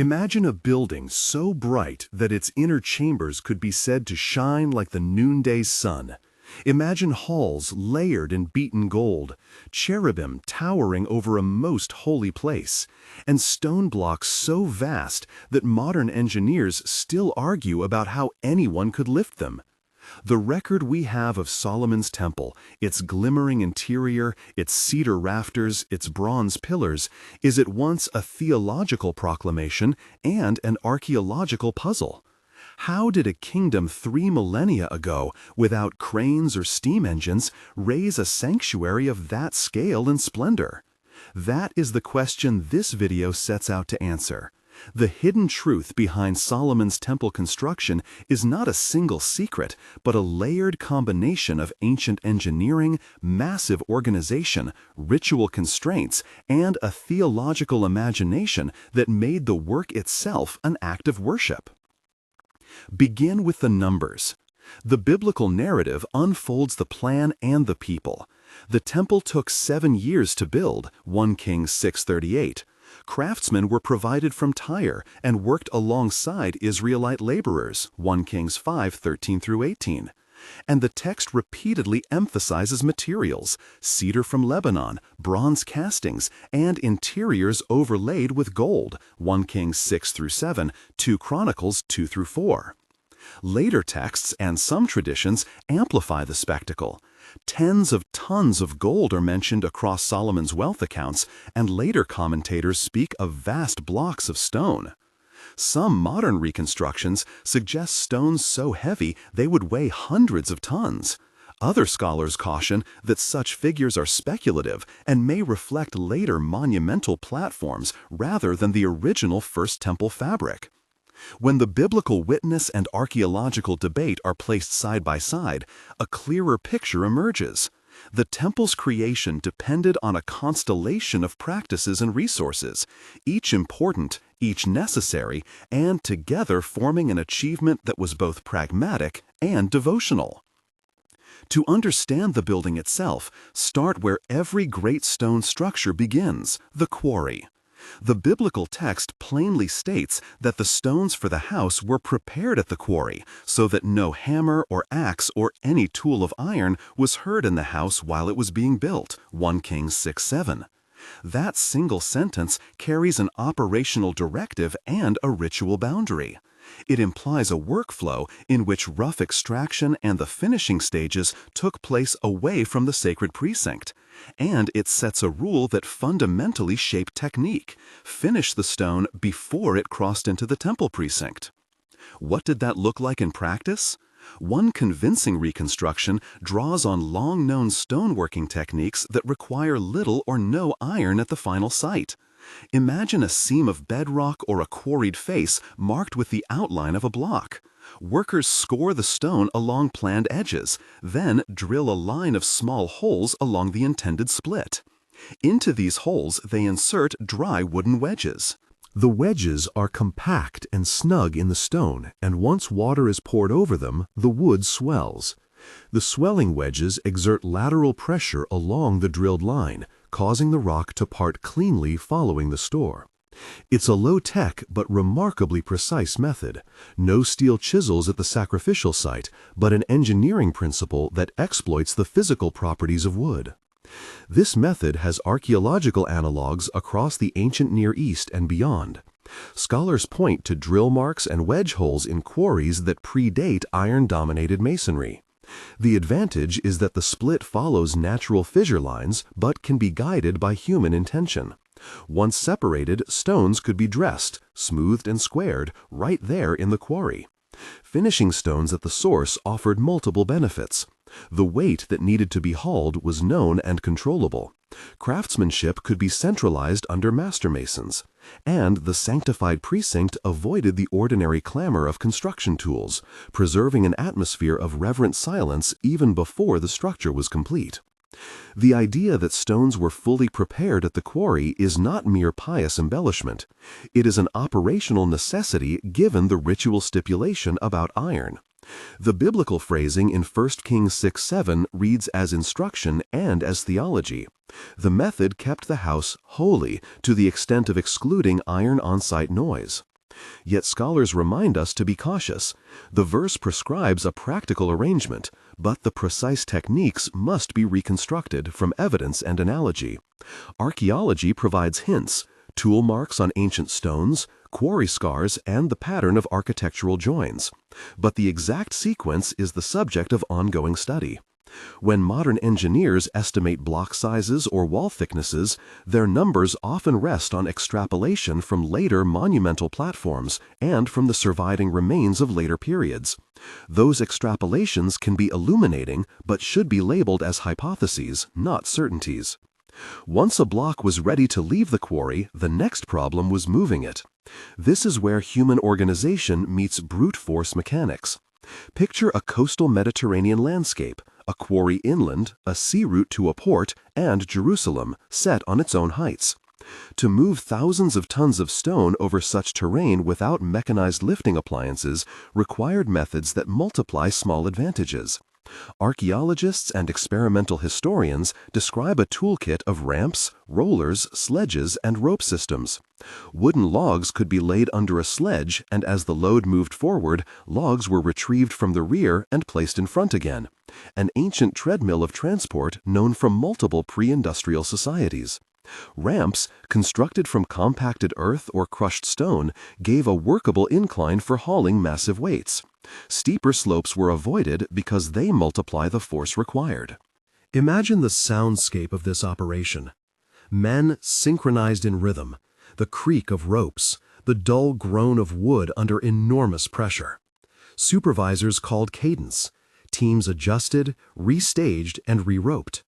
Imagine a building so bright that its inner chambers could be said to shine like the noonday sun. Imagine halls layered in beaten gold, cherubim towering over a most holy place, and stone blocks so vast that modern engineers still argue about how anyone could lift them. The record we have of Solomon's temple, its glimmering interior, its cedar rafters, its bronze pillars, is at once a theological proclamation and an archaeological puzzle. How did a kingdom 3 millennia ago, without cranes or steam engines, raise a sanctuary of that scale and splendor? That is the question this video sets out to answer. The hidden truth behind Solomon's temple construction is not a single secret, but a layered combination of ancient engineering, massive organization, ritual constraints, and a theological imagination that made the work itself an act of worship. Begin with the numbers. The biblical narrative unfolds the plan and the people. The temple took 7 years to build, 1 Kings 6:38. Craftsmen were provided from Tyre and worked alongside Israelite laborers, 1 Kings 5:13-18. And the text repeatedly emphasizes materials, cedar from Lebanon, bronze castings, and interiors overlaid with gold, 1 Kings 6-7, 2 Chronicles 2-4. Later texts and some traditions amplify the spectacle. Tens of tons of gold are mentioned across Solomon's wealth accounts, and later commentators speak of vast blocks of stone. Some modern reconstructions suggest stones so heavy they would weigh hundreds of tons. Other scholars caution that such figures are speculative and may reflect later monumental platforms rather than the original First Temple fabric. When the biblical witness and archaeological debate are placed side by side, a clearer picture emerges. The temple's creation depended on a constellation of practices and resources, each important, each necessary, and together forming an achievement that was both pragmatic and devotional. To understand the building itself, start where every great stone structure begins, the quarry. The biblical text plainly states that the stones for the house were prepared at the quarry so that no hammer or axe or any tool of iron was heard in the house while it was being built, 1 Kings 6:7. That single sentence carries an operational directive and a ritual boundary. It implies a workflow in which rough extraction and the finishing stages took place away from the sacred precinct. And it sets a rule that fundamentally shaped technique: finish the stone before it crossed into the temple precinct. What did that look like in practice? One convincing reconstruction draws on long-known stoneworking techniques that require little or no iron at the final site. Imagine a seam of bedrock or a quarried face marked with the outline of a block. Workers score the stone along planned edges, then drill a line of small holes along the intended split. Into these holes they insert dry wooden wedges. The wedges are compact and snug in the stone, and once water is poured over them, the wood swells. The swelling wedges exert lateral pressure along the drilled line, causing the rock to part cleanly following the store. It's a low-tech but remarkably precise method. No steel chisels at the sacrificial site, but an engineering principle that exploits the physical properties of wood. This method has archaeological analogs across the ancient Near East and beyond. Scholars point to drill marks and wedge holes in quarries that predate iron-dominated masonry. The advantage is that the split follows natural fissure lines but can be guided by human intention. Once separated, stones could be dressed, smoothed and squared, right there in the quarry. Finishing stones at the source offered multiple benefits. The weight that needed to be hauled was known and controllable. Craftsmanship could be centralized under master masons. And the sanctified precinct avoided the ordinary clamor of construction tools, preserving an atmosphere of reverent silence even before the structure was complete. The idea that stones were fully prepared at the quarry is not mere pious embellishment. It is an operational necessity given the ritual stipulation about iron. The biblical phrasing in 1 Kings 6:7 reads as instruction and as theology. The method kept the house holy to the extent of excluding iron on-site noise. Yet scholars remind us to be cautious. The verse prescribes a practical arrangement, but the precise techniques must be reconstructed from evidence and analogy. Archaeology provides hints, tool marks on ancient stones, quarry scars, and the pattern of architectural joins. But the exact sequence is the subject of ongoing study. When modern engineers estimate block sizes or wall thicknesses, their numbers often rest on extrapolation from later monumental platforms and from the surviving remains of later periods. Those extrapolations can be illuminating, but should be labeled as hypotheses, not certainties. Once a block was ready to leave the quarry, the next problem was moving it. This is where human organization meets brute force mechanics. Picture a coastal Mediterranean landscape, a quarry inland, a sea route to a port, and Jerusalem, set on its own heights. To move thousands of tons of stone over such terrain without mechanized lifting appliances required methods that multiply small advantages. Archaeologists and experimental historians describe a toolkit of ramps, rollers, sledges, and rope systems. Wooden logs could be laid under a sledge, and as the load moved forward, logs were retrieved from the rear and placed in front again. An ancient treadmill of transport known from multiple pre-industrial societies. Ramps, constructed from compacted earth or crushed stone, gave a workable incline for hauling massive weights. Steeper slopes were avoided because they multiply the force required. Imagine the soundscape of this operation. Men synchronized in rhythm, the creak of ropes, the dull groan of wood under enormous pressure. Supervisors called cadence. Teams adjusted, restaged, and re-roped.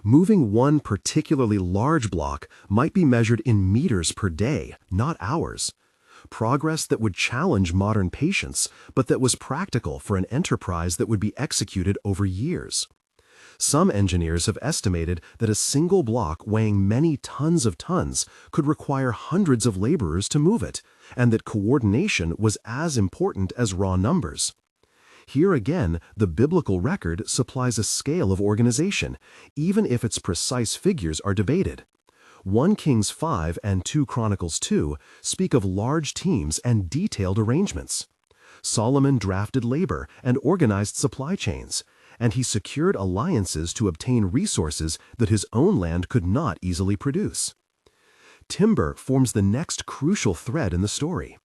Moving one particularly large block might be measured in meters per day, not hours. Progress that would challenge modern patience, but that was practical for an enterprise that would be executed over years. Some engineers have estimated that a single block weighing many tons of tons could require hundreds of laborers to move it, and that coordination was as important as raw numbers. Here again, the biblical record supplies a scale of organization, even if its precise figures are debated. 1 Kings 5 and 2 Chronicles 2 speak of large teams and detailed arrangements. Solomon drafted labor and organized supply chains, and he secured alliances to obtain resources that his own land could not easily produce. Timber forms the next crucial thread in the story.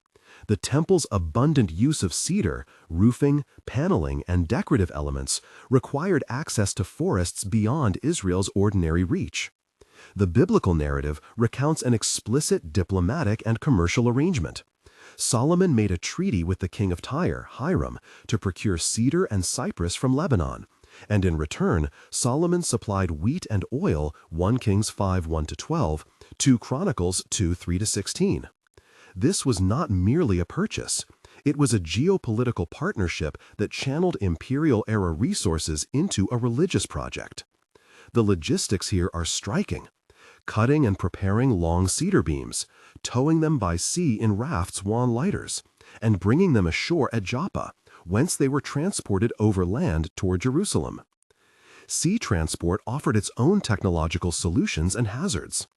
The temple's abundant use of cedar, roofing, paneling, and decorative elements required access to forests beyond Israel's ordinary reach. The biblical narrative recounts an explicit diplomatic and commercial arrangement. Solomon made a treaty with the king of Tyre, Hiram, to procure cedar and cypress from Lebanon, and in return, Solomon supplied wheat and oil, 1 Kings 5, 1-12, 2 Chronicles 2, 3-16. This was not merely a purchase. It was a geopolitical partnership that channeled imperial-era resources into a religious project. The logistics here are striking. Cutting and preparing long cedar beams, towing them by sea in rafts on lighters, and bringing them ashore at Joppa, whence they were transported overland toward Jerusalem. Sea transport offered its own technological solutions and hazards.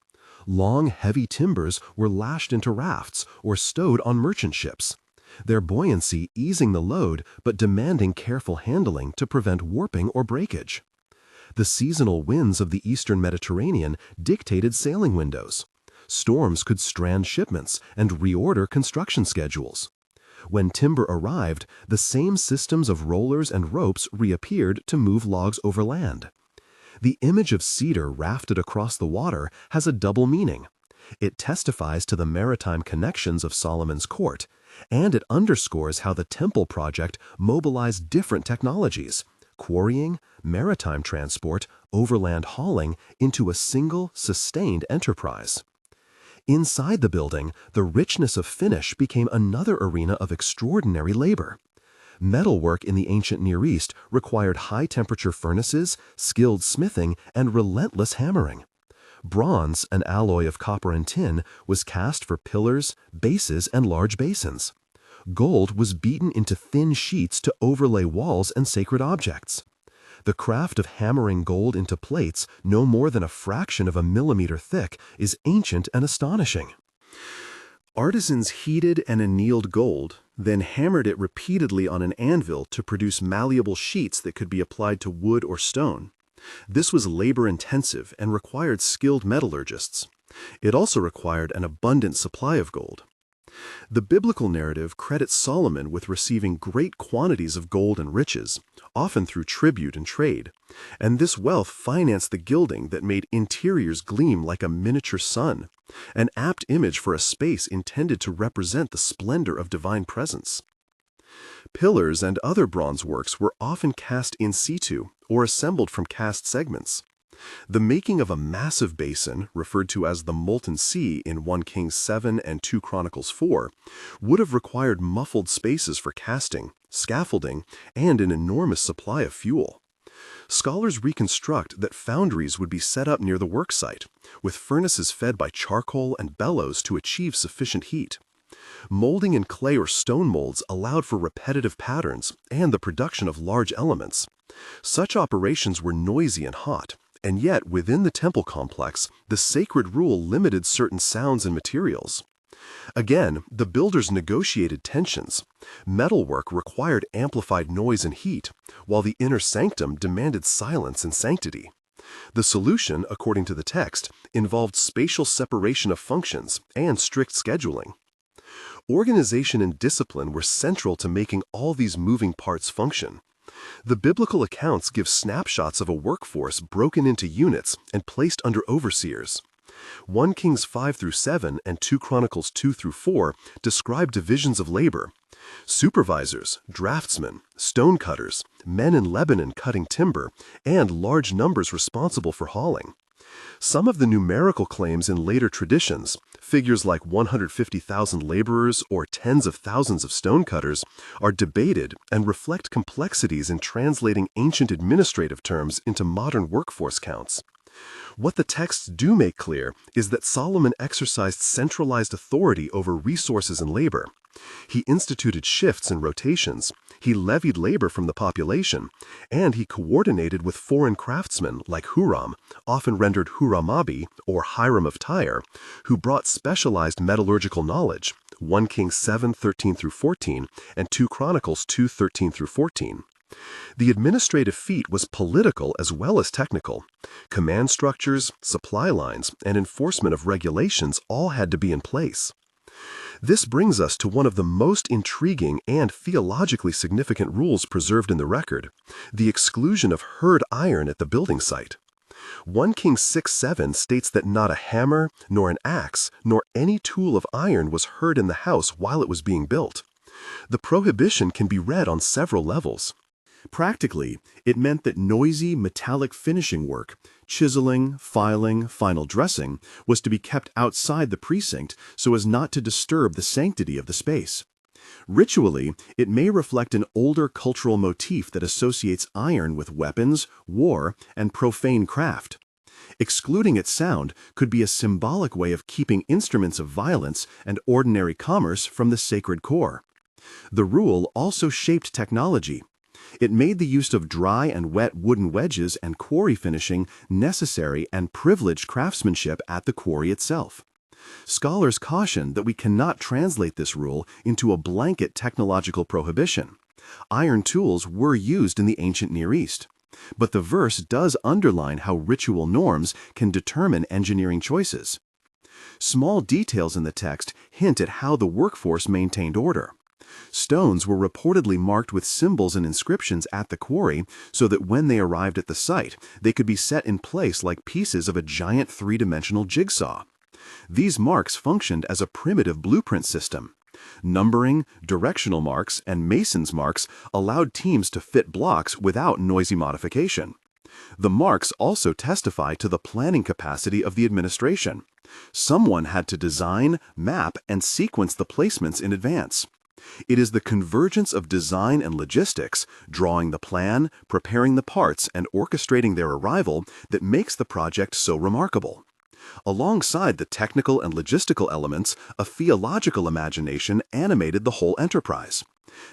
Long, heavy timbers were lashed into rafts or stowed on merchant ships, their buoyancy easing the load but demanding careful handling to prevent warping or breakage. The seasonal winds of the eastern Mediterranean dictated sailing windows. Storms could strand shipments and reorder construction schedules. When timber arrived, the same systems of rollers and ropes reappeared to move logs over land. The image of cedar rafted across the water has a double meaning. It testifies to the maritime connections of Solomon's court, and it underscores how the temple project mobilized different technologies, quarrying, maritime transport, overland hauling, into a single, sustained enterprise. Inside the building, the richness of finish became another arena of extraordinary labor. Metalwork in the ancient Near East required high-temperature furnaces, skilled smithing, and relentless hammering. Bronze, an alloy of copper and tin, was cast for pillars, bases, and large basins. Gold was beaten into thin sheets to overlay walls and sacred objects. The craft of hammering gold into plates no more than a fraction of a millimeter thick is ancient and astonishing. Artisans heated and annealed gold, then hammered it repeatedly on an anvil to produce malleable sheets that could be applied to wood or stone. This was labor-intensive and required skilled metallurgists. It also required an abundant supply of gold. The biblical narrative credits Solomon with receiving great quantities of gold and riches, often through tribute and trade, and this wealth financed the gilding that made interiors gleam like a miniature sun, an apt image for a space intended to represent the splendor of divine presence. Pillars and other bronze works were often cast in situ or assembled from cast segments. The making of a massive basin, referred to as the molten sea in 1 Kings 7 and 2 Chronicles 4, would have required muffled spaces for casting, scaffolding, and an enormous supply of fuel. Scholars reconstruct that foundries would be set up near the worksite, with furnaces fed by charcoal and bellows to achieve sufficient heat. Molding in clay or stone molds allowed for repetitive patterns and the production of large elements. Such operations were noisy and hot, and yet within the temple complex, the sacred rule limited certain sounds and materials. Again, the builders negotiated tensions. Metalwork required amplified noise and heat, while the inner sanctum demanded silence and sanctity. The solution, according to the text, involved spatial separation of functions and strict scheduling. Organization and discipline were central to making all these moving parts function. The biblical accounts give snapshots of a workforce broken into units and placed under overseers. 1 Kings 5 through 7 and 2 Chronicles 2 through 4 describe divisions of labor. Supervisors, draftsmen, stonecutters, men in Lebanon cutting timber, and large numbers responsible for hauling. Some of the numerical claims in later traditions, figures like 150,000 laborers or tens of thousands of stonecutters, are debated and reflect complexities in translating ancient administrative terms into modern workforce counts. What the texts do make clear is that Solomon exercised centralized authority over resources and labor. He instituted shifts and rotations, he levied labor from the population, and he coordinated with foreign craftsmen like Huram, often rendered Huramabi or Hiram of Tyre, who brought specialized metallurgical knowledge, 1 Kings 7:13 through 14 and 2 Chronicles 2:13 through 14. The administrative feat was political as well as technical. Command structures, supply lines, and enforcement of regulations all had to be in place. This brings us to one of the most intriguing and theologically significant rules preserved in the record, the exclusion of hurd iron at the building site. 1 Kings 6:7 states that not a hammer, nor an axe, nor any tool of iron was heard in the house while it was being built. The prohibition can be read on several levels. Practically, it meant that noisy, metallic finishing work, chiseling, filing, final dressing, was to be kept outside the precinct so as not to disturb the sanctity of the space. Ritually, it may reflect an older cultural motif that associates iron with weapons, war, and profane craft. Excluding its sound could be a symbolic way of keeping instruments of violence and ordinary commerce from the sacred core. The rule also shaped technology. It made the use of dry and wet wooden wedges and quarry finishing necessary and privileged craftsmanship at the quarry itself. Scholars caution that we cannot translate this rule into a blanket technological prohibition. Iron tools were used in the ancient Near East. But the verse does underline how ritual norms can determine engineering choices. Small details in the text hint at how the workforce maintained order. Stones were reportedly marked with symbols and inscriptions at the quarry so that when they arrived at the site, they could be set in place like pieces of a giant three-dimensional jigsaw. These marks functioned as a primitive blueprint system. Numbering, directional marks, and mason's marks allowed teams to fit blocks without noisy modification. The marks also testify to the planning capacity of the administration. Someone had to design, map, and sequence the placements in advance. It is the convergence of design and logistics, drawing the plan, preparing the parts, and orchestrating their arrival that makes the project so remarkable. Alongside the technical and logistical elements, a theological imagination animated the whole enterprise.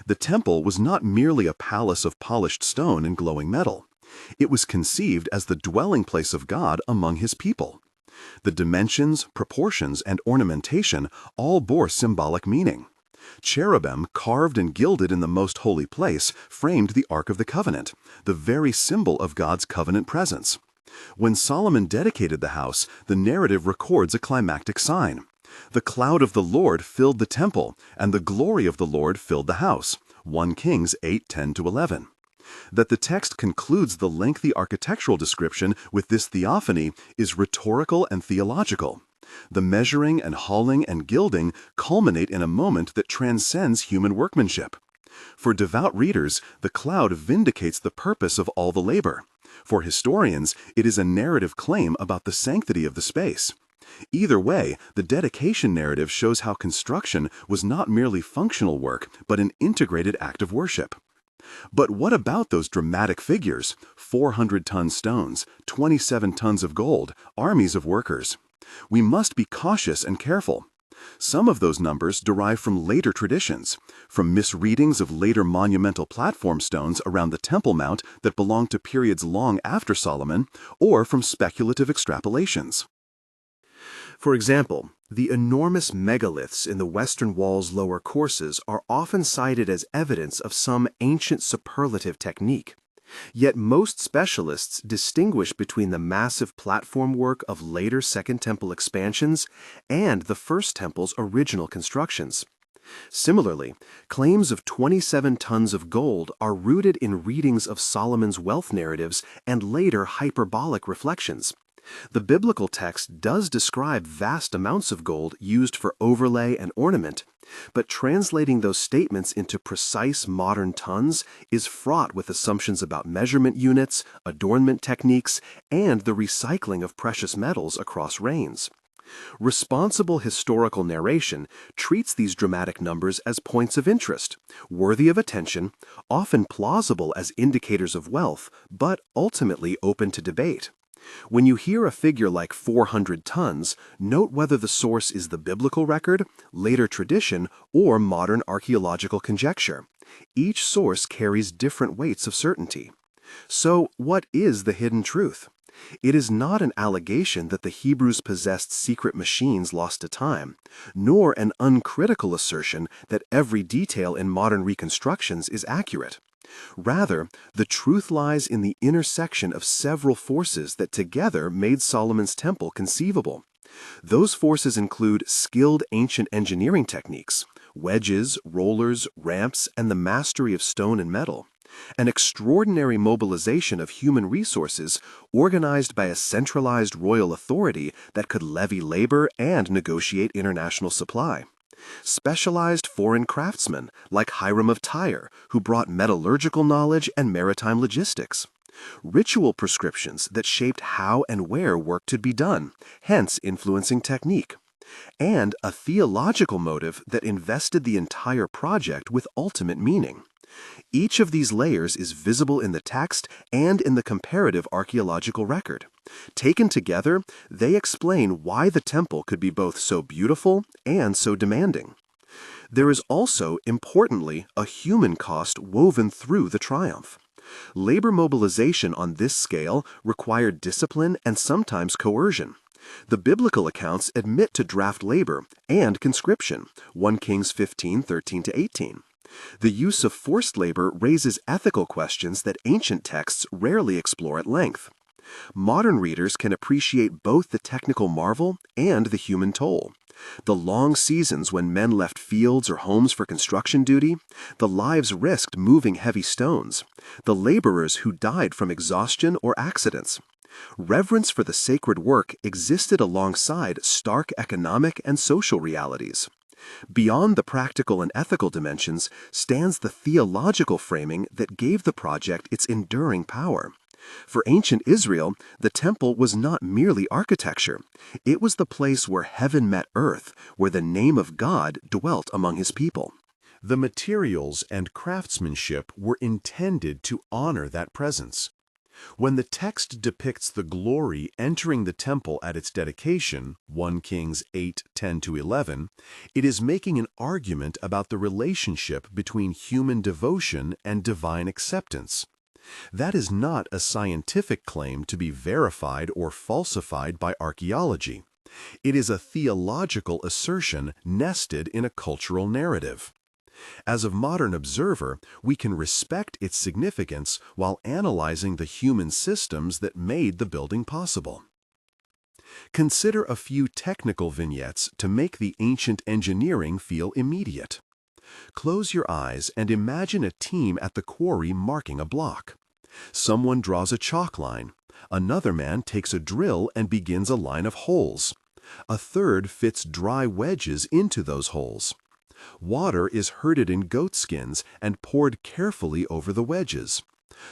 The temple was not merely a palace of polished stone and glowing metal. It was conceived as the dwelling place of God among His people. The dimensions, proportions, and ornamentation all bore symbolic meaning. Cherubim, carved and gilded in the most holy place, framed the Ark of the Covenant, the very symbol of God's covenant presence. When Solomon dedicated the house, the narrative records a climactic sign. The cloud of the Lord filled the temple, and the glory of the Lord filled the house. 1 Kings 8:10-11. That the text concludes the lengthy architectural description with this theophany is rhetorical and theological. The measuring and hauling and gilding culminate in a moment that transcends human workmanship. For devout readers, the cloud vindicates the purpose of all the labor. For historians, it is a narrative claim about the sanctity of the space. Either way, the dedication narrative shows how construction was not merely functional work, but an integrated act of worship. But what about those dramatic figures? 400-ton stones, 27 tons of gold, armies of workers. We must be cautious and careful. Some of those numbers derive from later traditions, from misreadings of later monumental platform stones around the Temple Mount that belong to periods long after Solomon, or from speculative extrapolations. For example, the enormous megaliths in the Western Wall's lower courses are often cited as evidence of some ancient superlative technique. Yet most specialists distinguish between the massive platform work of later Second Temple expansions and the First Temple's original constructions. Similarly, claims of 27 tons of gold are rooted in readings of Solomon's wealth narratives and later hyperbolic reflections. The biblical text does describe vast amounts of gold used for overlay and ornament, but translating those statements into precise modern tons is fraught with assumptions about measurement units, adornment techniques, and the recycling of precious metals across reigns. Responsible historical narration treats these dramatic numbers as points of interest, worthy of attention, often plausible as indicators of wealth, but ultimately open to debate. When you hear a figure like 400 tons, note whether the source is the biblical record, later tradition, or modern archaeological conjecture. Each source carries different weights of certainty. So, what is the hidden truth? It is not an allegation that the Hebrews possessed secret machines lost to time, nor an uncritical assertion that every detail in modern reconstructions is accurate. Rather, the truth lies in the intersection of several forces that together made Solomon's temple conceivable. Those forces include skilled ancient engineering techniques, wedges, rollers, ramps, and the mastery of stone and metal. An extraordinary mobilization of human resources organized by a centralized royal authority that could levy labor and negotiate international supply. Specialized foreign craftsmen like Hiram of Tyre, who brought metallurgical knowledge and maritime logistics. Ritual prescriptions that shaped how and where work could be done, hence influencing technique. And a theological motive that invested the entire project with ultimate meaning. Each of these layers is visible in the text and in the comparative archaeological record. Taken together, they explain why the temple could be both so beautiful and so demanding. There is also, importantly, a human cost woven through the triumph. Labor mobilization on this scale required discipline and sometimes coercion. The biblical accounts admit to draft labor and conscription, 1 Kings 15:13-18. The use of forced labor raises ethical questions that ancient texts rarely explore at length. Modern readers can appreciate both the technical marvel and the human toll. The long seasons when men left fields or homes for construction duty, the lives risked moving heavy stones, the laborers who died from exhaustion or accidents. Reverence for the sacred work existed alongside stark economic and social realities. Beyond the practical and ethical dimensions stands the theological framing that gave the project its enduring power. For ancient Israel, the temple was not merely architecture. It was the place where heaven met earth, where the name of God dwelt among his people. The materials and craftsmanship were intended to honor that presence. When the text depicts the glory entering the temple at its dedication, 1 Kings 8:10-11, it is making an argument about the relationship between human devotion and divine acceptance. That is not a scientific claim to be verified or falsified by archaeology. It is a theological assertion nested in a cultural narrative. As a modern observer, we can respect its significance while analyzing the human systems that made the building possible. Consider a few technical vignettes to make the ancient engineering feel immediate. Close your eyes and imagine a team at the quarry marking a block. Someone draws a chalk line. Another man takes a drill and begins a line of holes. A third fits dry wedges into those holes. Water is herded in goat skins and poured carefully over the wedges.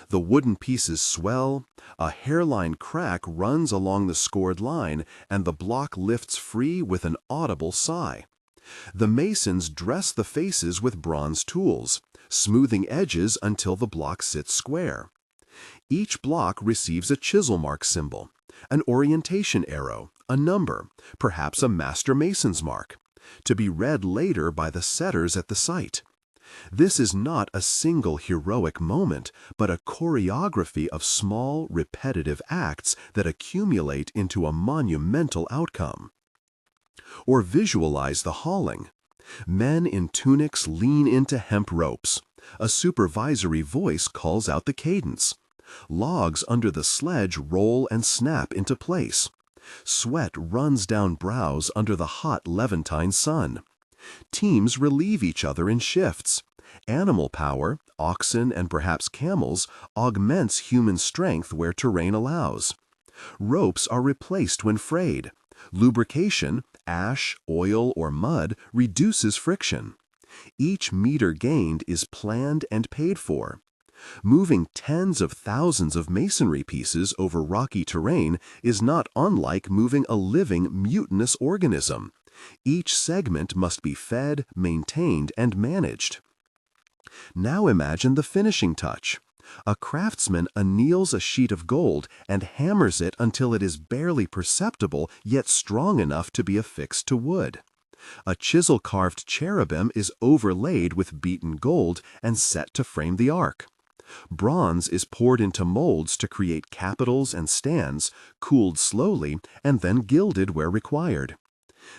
The wooden pieces swell, a hairline crack runs along the scored line, and the block lifts free with an audible sigh. The masons dress the faces with bronze tools, smoothing edges until the block sits square. Each block receives a chisel mark symbol, an orientation arrow, a number, perhaps a master mason's mark, to be read later by the setters at the site. This is not a single heroic moment, but a choreography of small, repetitive acts that accumulate into a monumental outcome. Or visualize the hauling. Men in tunics lean into hemp ropes. A supervisory voice calls out the cadence. Logs under the sledge roll and snap into place. Sweat runs down brows under the hot Levantine sun. Teams relieve each other in shifts. Animal power, oxen and perhaps camels, augments human strength where terrain allows. Ropes are replaced when frayed. Lubrication, ash, oil, or mud, reduces friction. Each meter gained is planned and paid for. Moving tens of thousands of masonry pieces over rocky terrain is not unlike moving a living, mutinous organism. Each segment must be fed, maintained, and managed. Now imagine the finishing touch. A craftsman anneals a sheet of gold and hammers it until it is barely perceptible yet strong enough to be affixed to wood. A chisel-carved cherubim is overlaid with beaten gold and set to frame the ark. Bronze is poured into molds to create capitals and stands, cooled slowly, and then gilded where required.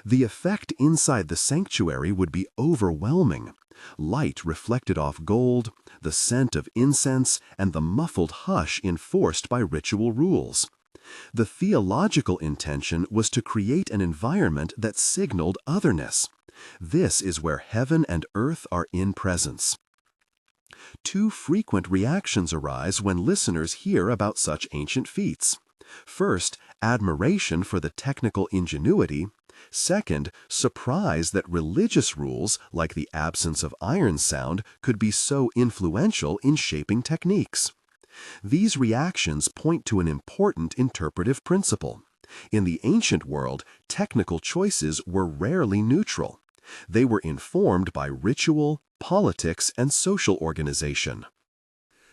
The effect inside the sanctuary would be overwhelming. Light reflected off gold, the scent of incense, and the muffled hush enforced by ritual rules. The theological intention was to create an environment that signaled otherness. This is where heaven and earth are in presence. Two frequent reactions arise when listeners hear about such ancient feats. First, admiration for the technical ingenuity. Second, surprise that religious rules, like the absence of iron sound, could be so influential in shaping techniques. These reactions point to an important interpretive principle. In the ancient world, technical choices were rarely neutral. They were informed by ritual, politics, and social organization.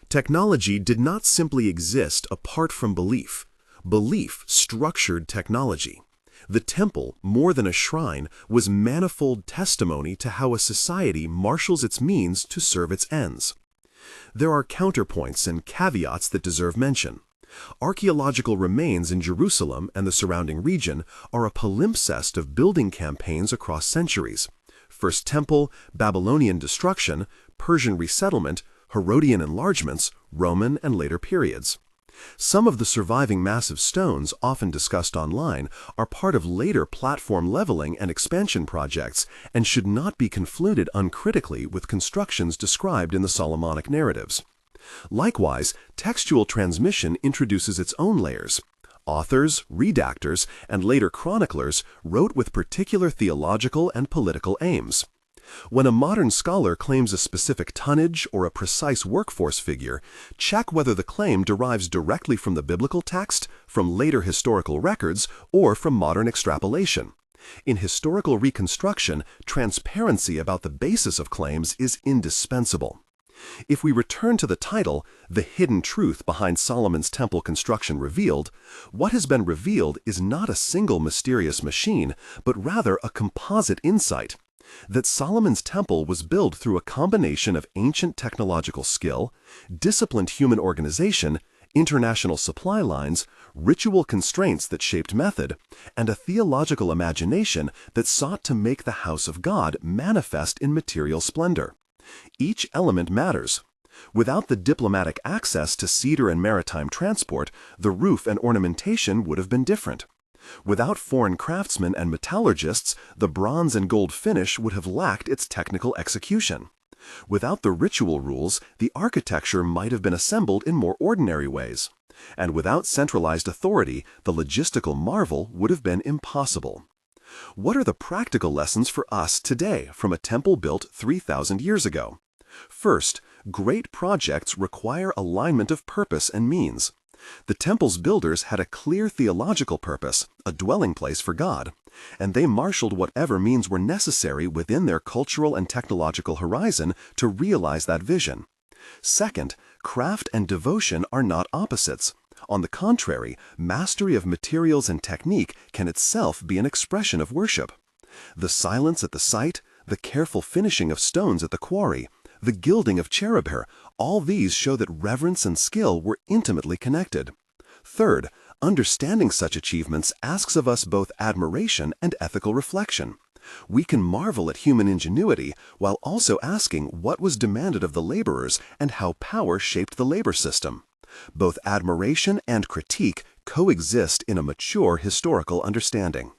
Technology did not simply exist apart from belief. Belief structured technology. The temple, more than a shrine, was manifold testimony to how a society marshals its means to serve its ends. There are counterpoints and caveats that deserve mention. Archaeological remains in Jerusalem and the surrounding region are a palimpsest of building campaigns across centuries. First Temple, Babylonian destruction, Persian resettlement, Herodian enlargements, Roman and later periods. Some of the surviving massive stones, often discussed online, are part of later platform leveling and expansion projects and should not be conflated uncritically with constructions described in the Solomonic narratives. Likewise, textual transmission introduces its own layers. Authors, redactors, and later chroniclers wrote with particular theological and political aims. When a modern scholar claims a specific tonnage or a precise workforce figure, check whether the claim derives directly from the biblical text, from later historical records, or from modern extrapolation. In historical reconstruction, transparency about the basis of claims is indispensable. If we return to the title, The Hidden Truth Behind Solomon's Temple Construction Revealed, what has been revealed is not a single mysterious machine, but rather a composite insight. That Solomon's temple was built through a combination of ancient technological skill, disciplined human organization, international supply lines, ritual constraints that shaped method, and a theological imagination that sought to make the house of God manifest in material splendor. Each element matters. Without the diplomatic access to cedar and maritime transport, the roof and ornamentation would have been different. Without foreign craftsmen and metallurgists, the bronze and gold finish would have lacked its technical execution. Without the ritual rules, the architecture might have been assembled in more ordinary ways. And without centralized authority, the logistical marvel would have been impossible. What are the practical lessons for us today from a temple built 3,000 years ago? First, great projects require alignment of purpose and means. The temple's builders had a clear theological purpose, a dwelling place for God, and they marshaled whatever means were necessary within their cultural and technological horizon to realize that vision. Second, craft and devotion are not opposites. On the contrary, mastery of materials and technique can itself be an expression of worship. The silence at the site, the careful finishing of stones at the quarry, the gilding of cherubim, all these show that reverence and skill were intimately connected. Third, understanding such achievements asks of us both admiration and ethical reflection. We can marvel at human ingenuity while also asking what was demanded of the laborers and how power shaped the labor system. Both admiration and critique coexist in a mature historical understanding.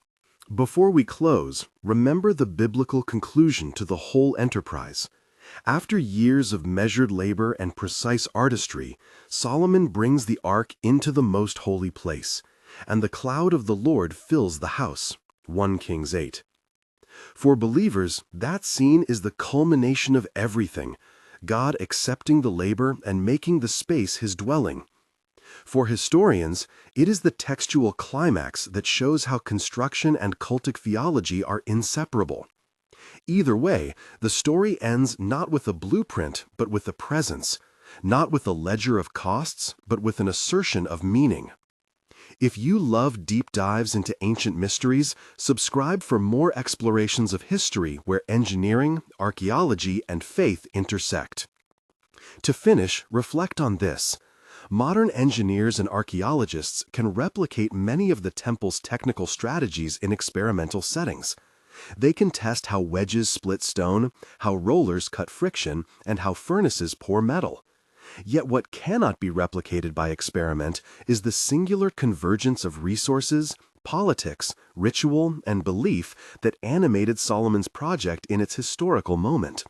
Before we close, remember the biblical conclusion to the whole enterprise. After years of measured labor and precise artistry, Solomon brings the ark into the most holy place, and the cloud of the Lord fills the house. 1 Kings 8. For believers, that scene is the culmination of everything, God accepting the labor and making the space His dwelling. For historians, it is the textual climax that shows how construction and cultic theology are inseparable. Either way, the story ends not with a blueprint, but with a presence, not with a ledger of costs, but with an assertion of meaning. If you love deep dives into ancient mysteries, subscribe for more explorations of history where engineering, archaeology, and faith intersect. To finish, reflect on this. Modern engineers and archaeologists can replicate many of the temple's technical strategies in experimental settings. They can test how wedges split stone, how rollers cut friction, and how furnaces pour metal. Yet what cannot be replicated by experiment is the singular convergence of resources, politics, ritual, and belief that animated Solomon's project in its historical moment.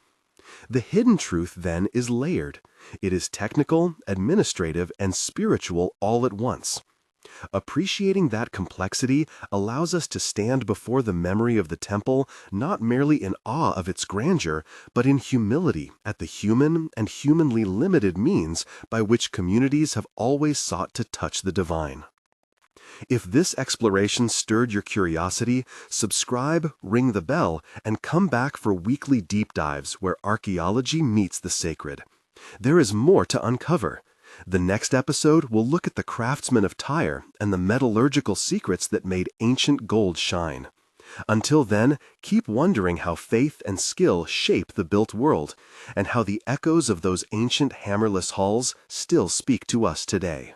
The hidden truth, then, is layered. It is technical, administrative, and spiritual all at once. Appreciating that complexity allows us to stand before the memory of the temple not merely in awe of its grandeur, but in humility at the human and humanly limited means by which communities have always sought to touch the divine. If this exploration stirred your curiosity, subscribe, ring the bell, and come back for weekly deep dives where archaeology meets the sacred. There is more to uncover. The next episode will look at the craftsmen of Tyre and the metallurgical secrets that made ancient gold shine. Until then, keep wondering how faith and skill shape the built world, and how the echoes of those ancient hammerless halls still speak to us today.